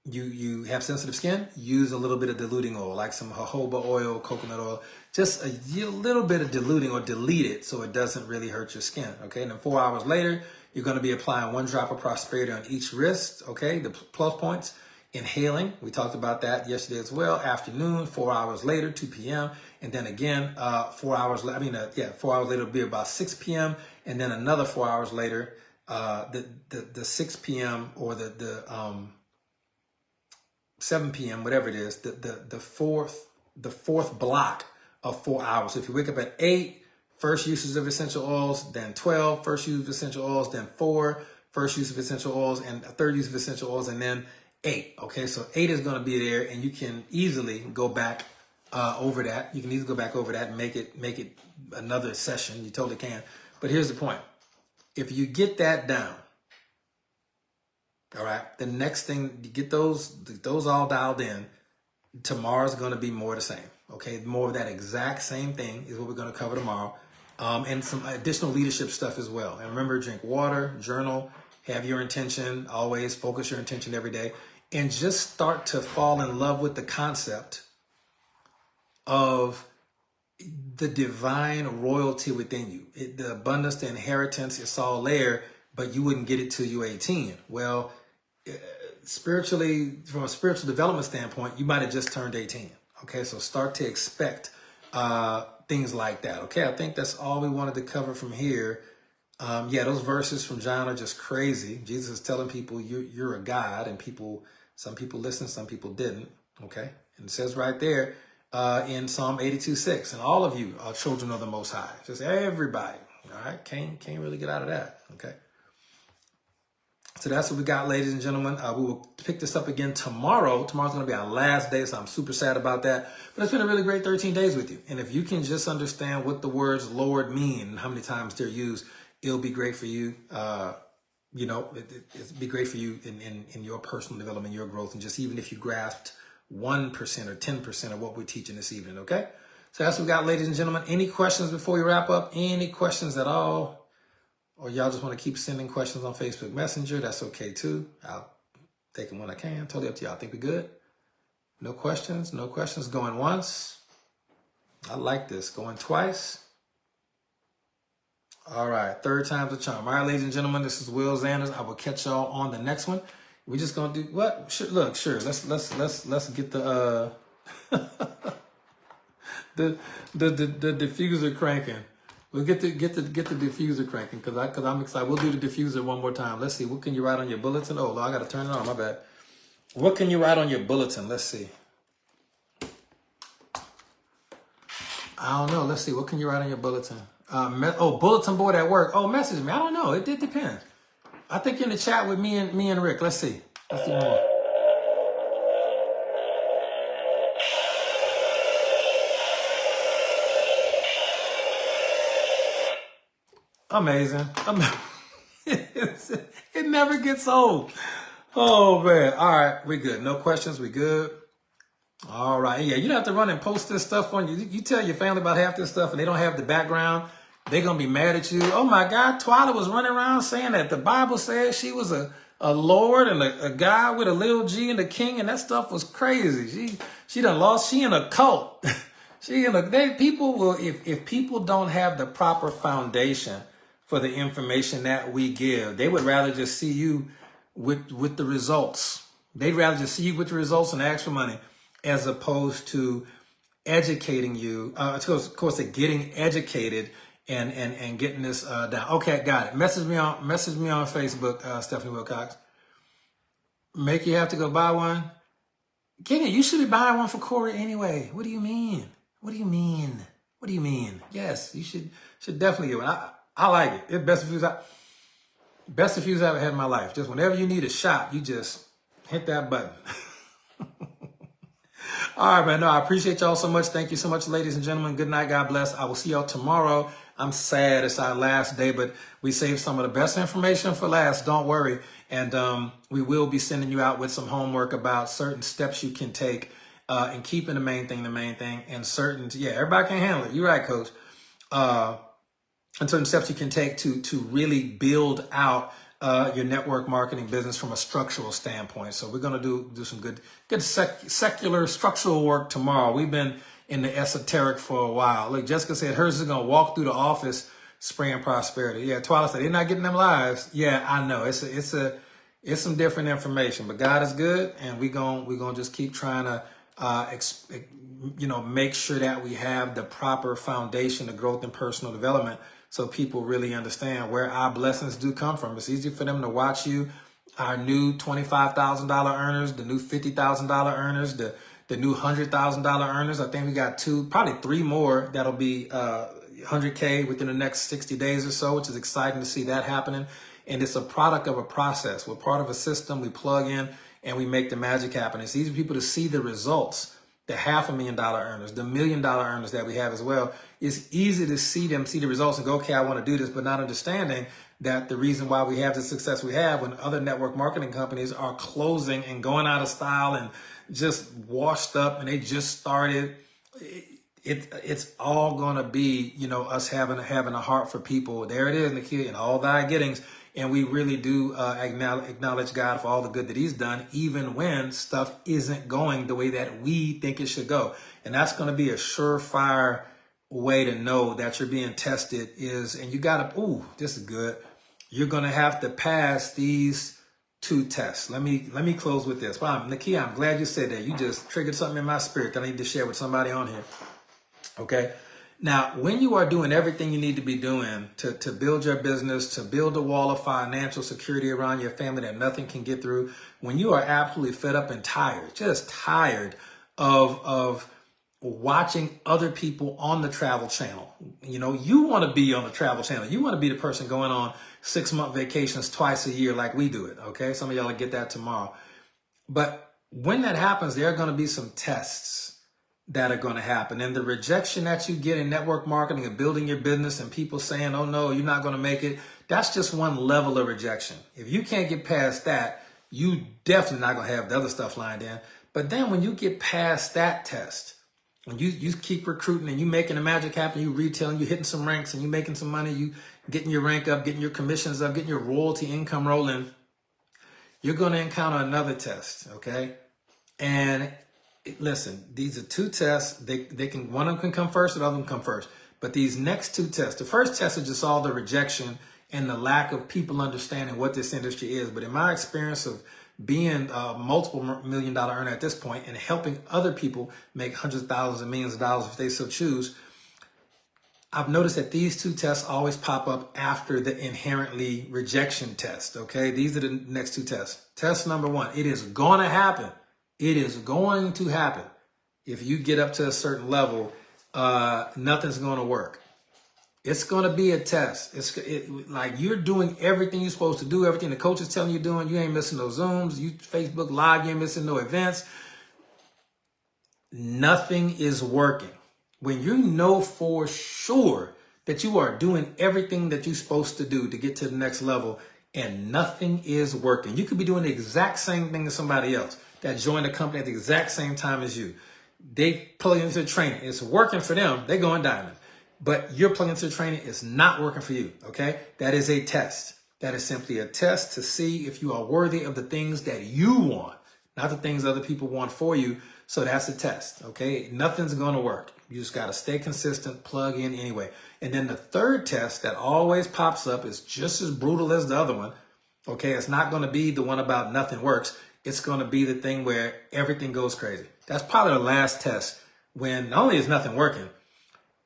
you have sensitive skin. Use a little bit of diluting oil, like some jojoba oil, coconut oil, just a little bit of diluting, or delete it so it doesn't really hurt your skin. Okay. And then 4 hours later, you're going to be applying 1 drop of prosperity on each wrist. Okay. The plus points. Inhaling, we talked about that yesterday as well. Afternoon, 4 hours later, 2 p.m. And then again, 4 hours, 4 hours later will be about 6 p.m. And then another 4 hours later, the 6 p.m. or the 7 p.m., whatever it is, the fourth block of 4 hours. So if you wake up at 8, first uses of essential oils, then 12, first use of essential oils, then 4, first use of essential oils, and a third use of essential oils, and then 8. Okay, so 8 is going to be there, and you can easily go back over that. You can easily go back over that and make it another session. You totally can. But here's the point: if you get that down, all right, the next thing, you get those all dialed in. Tomorrow's going to be more the same. Okay, more of that exact same thing is what we're going to cover tomorrow, and some additional leadership stuff as well. And remember, drink water, journal, have your intention, always focus your intention every day. And just start to fall in love with the concept of the divine royalty within you. The abundance, the inheritance, it's all there, but you wouldn't get it till you're 18. Well, spiritually, from a spiritual development standpoint, you might have just turned 18. Okay, so start to expect things like that. Okay, I think that's all we wanted to cover from here. Those verses from John are just crazy. Jesus is telling people you're a God, and some people listened, some people didn't. Okay, and it says right there in Psalm 82:6, and all of you are children of the Most High. Just everybody. All right, can't really get out of that. Okay. So that's what we got, ladies and gentlemen. We will pick this up again tomorrow. Tomorrow's going to be our last day, so I'm super sad about that. But it's been a really great 13 days with you. And if you can just understand what the words Lord mean and how many times they're used, it'll be great for you. It'd be great for you in your personal development, your growth, and just even if you grasped 1% or 10% of what we're teaching this evening, okay? So that's what we got, ladies and gentlemen. Any questions before we wrap up? Any questions at all? Or y'all just want to keep sending questions on Facebook Messenger? That's okay too. I'll take them when I can. Totally up to y'all. Think we good? No questions? No questions. Going once? I like this. Going twice? All right. Third time's a charm. All right, ladies and gentlemen, this is Will Zanders. I will catch y'all on the next one. We're just gonna do what? Sure, look, sure. Let's get the the diffuser cranking. We'll get the diffuser cranking because I'm excited. We'll do the diffuser one more time. Let's see. What can you write on your bulletin? Oh, I gotta turn it on. My bad. What can you write on your bulletin? Let's see. I don't know. Let's see. What can you write on your bulletin? Bulletin board at work. Oh, message me. I don't know. It did depend. I think you're in the chat with me and Rick. Let's see. Let's do more. Amazing. It never gets old. Oh, man. All right. We good. No questions. We good. All right. Yeah, you don't have to run and post this stuff on you. You tell your family about half this stuff and they don't have the background. They're going to be mad at you. Oh, my God. Twyla was running around saying that the Bible says she was a lord and a guy with a little G and a king, and that stuff was crazy. She done lost. She in a cult. People will, if people don't have the proper foundation for the information that we give, they would rather just see you with the results. They'd rather just see you with the results and ask for money, as opposed to educating you. Of course, getting educated and getting this down. Okay, got it. Message me on Facebook, Stephanie Wilcox. Make you have to go buy one. Kenya, you should be buying one for Corey anyway. What do you mean? What do you mean? Yes, you should definitely get one. I like it. It's best diffuser I've ever had in my life. Just whenever you need a shot, you just hit that button. All right, man. No, I appreciate y'all so much. Thank you so much, ladies and gentlemen. Good night. God bless. I will see y'all tomorrow. I'm sad it's our last day, but we saved some of the best information for last. Don't worry. And we will be sending you out with some homework about certain steps you can take and keeping the main thing, and certain, yeah, everybody can handle it. You're right, coach. And certain steps you can take to really build out your network marketing business from a structural standpoint. So we're going to do some good secular structural work tomorrow. We've been in the esoteric for a while. Look, Jessica said hers is going to walk through the office spraying prosperity. Yeah, Twilight said they're not getting them lives. Yeah, I know it's some different information, but God is good, and we're gonna just keep trying to make sure that we have the proper foundation of growth and personal development, so people really understand where our blessings do come from. It's easy for them to watch you. Our new $25,000 earners, the new $50,000 earners, the new $100,000 earners. I think we got probably three more that'll be 100K within the next 60 days or so, which is exciting to see that happening. And it's a product of a process. We're part of a system. We plug in and we make the magic happen. It's easy for people to see the results. The $500,000 earners, the $1 million earners that we have as well. It's easy to see the results and go, okay, I want to do this, but not understanding that the reason why we have the success we have when other network marketing companies are closing and going out of style and just washed up and they just started, it's all going to be, us having a heart for people. There it is, Nakia, in all thy gettings. And we really do acknowledge God for all the good that he's done, even when stuff isn't going the way that we think it should go. And that's going to be a surefire way to know that you're being tested and you got to, this is good. You're going to have to pass these 2 tests. Let me close with this. Wow, Nakia, I'm glad you said that. You just triggered something in my spirit that I need to share with somebody on here. Okay. Now, when you are doing everything you need to be doing to build your business, to build a wall of financial security around your family that nothing can get through, when you are absolutely fed up and tired, just tired of watching other people on the Travel Channel, you want to be on the Travel Channel. You want to be the person going on 6-month vacations twice a year like we do it. Okay. Some of y'all will get that tomorrow. But when that happens, there are going to be some tests that are going to happen. And the rejection that you get in network marketing and building your business and people saying, oh no, you're not going to make it. That's just one level of rejection. If you can't get past that, you definitely not going to have the other stuff lined in. But then when you get past that test, when you keep recruiting and you making the magic happen, you retailing, you hitting some ranks and you making some money, you getting your rank up, getting your commissions up, getting your royalty income rolling, you're going to encounter another test. Okay. And listen, these are 2 tests. They can, one of them can come first, the other one come first. But these next 2 tests, the first test is just all the rejection and the lack of people understanding what this industry is. But in my experience of being a multiple $1 million earner at this point and helping other people make hundreds of thousands and millions of dollars if they so choose, I've noticed that these 2 tests always pop up after the inherently rejection test. Okay, these are the next 2 tests. Test number 1, it is going to happen. It is going to happen. If you get up to a certain level, nothing's going to work. It's going to be a test. Like you're doing everything you're supposed to do, everything the coach is telling you doing. You ain't missing no Zooms, you Facebook Live, you ain't missing no events. Nothing is working. When you know for sure that you are doing everything that you're supposed to do to get to the next level and nothing is working. You could be doing the exact same thing as somebody else that joined the company at the exact same time as you. They plug into the training. It's working for them. They're going diamond. But you're plugging into the training. It's not working for you. Okay. That is a test. That is simply a test to see if you are worthy of the things that you want, not the things other people want for you. So that's a test. Okay. Nothing's going to work. You just got to stay consistent, plug in anyway. And then the third test that always pops up is just as brutal as the other one. Okay. It's not going to be the one about nothing works. It's going to be the thing where everything goes crazy. That's probably the last test when not only is nothing working,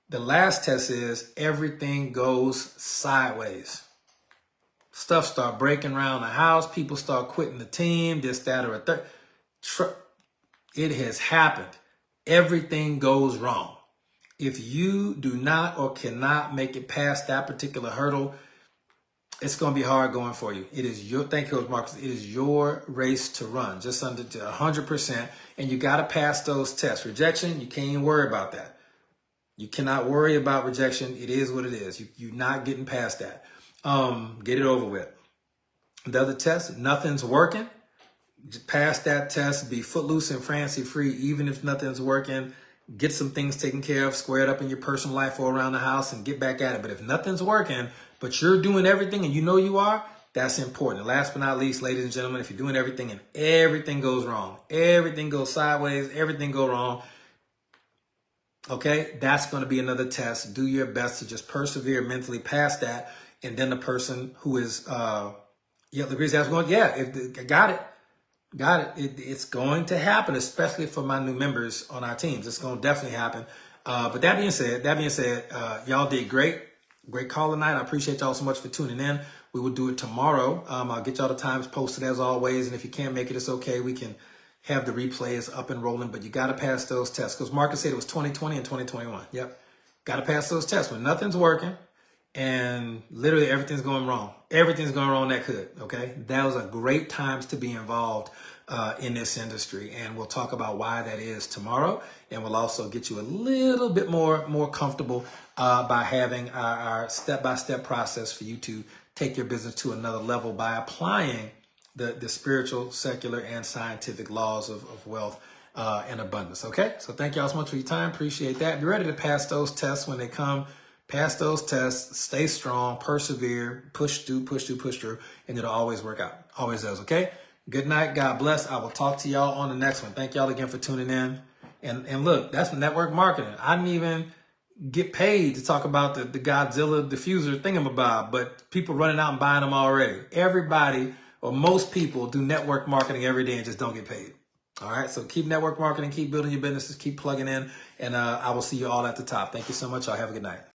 the last test is everything goes sideways. Stuff start breaking around the house. People start quitting the team, this, that, or a third. It has happened. Everything goes wrong. If you do not or cannot make it past that particular hurdle, it's going to be hard going for you. It is your, thank you, Coach Marcus. It is your race to run, just under 100%. And you got to pass those tests. Rejection, you can't even worry about that. You cannot worry about rejection. It is what it is. You're not getting past that. Get it over with. The other test, nothing's working. Just pass that test, be footloose and fancy free, even if nothing's working. Get some things taken care of, square it up in your personal life or around the house and get back at it. But if nothing's working, but you're doing everything and you know you are, that's important. And last but not least, ladies and gentlemen, if you're doing everything and everything goes wrong, everything goes sideways, everything goes wrong, okay, that's going to be another test. Do your best to just persevere mentally past that. And then the person who is, the Grease that's going, got it. It's going to happen, especially for my new members on our teams. It's going to definitely happen. But that being said, y'all did great. Great call tonight. I appreciate y'all so much for tuning in. We will do it tomorrow. I'll get y'all the times posted as always. And if you can't make it, it's okay. We can have the replays up and rolling, but you got to pass those tests. Because Marcus said it was 2020 and 2021. Yep. Got to pass those tests. When nothing's working and literally everything's going wrong. Everything's going wrong that could, okay? That was a great times to be involved in this industry. And we'll talk about why that is tomorrow. And we'll also get you a little bit more comfortable by having our step-by-step process for you to take your business to another level by applying the spiritual, secular, and scientific laws of wealth and abundance, okay? So thank y'all so much for your time. Appreciate that. Be ready to pass those tests when they come. Pass those tests, stay strong, persevere, push through, and it'll always work out. Always does, okay? Good night. God bless. I will talk to y'all on the next one. Thank y'all again for tuning in. And look, that's network marketing. I didn't even get paid to talk about the Godzilla diffuser thingamabob, but people running out and buying them already. Everybody or most people do network marketing every day and just don't get paid. All right, so keep network marketing, keep building your businesses, keep plugging in, and I will see you all at the top. Thank you so much. Y'all have a good night.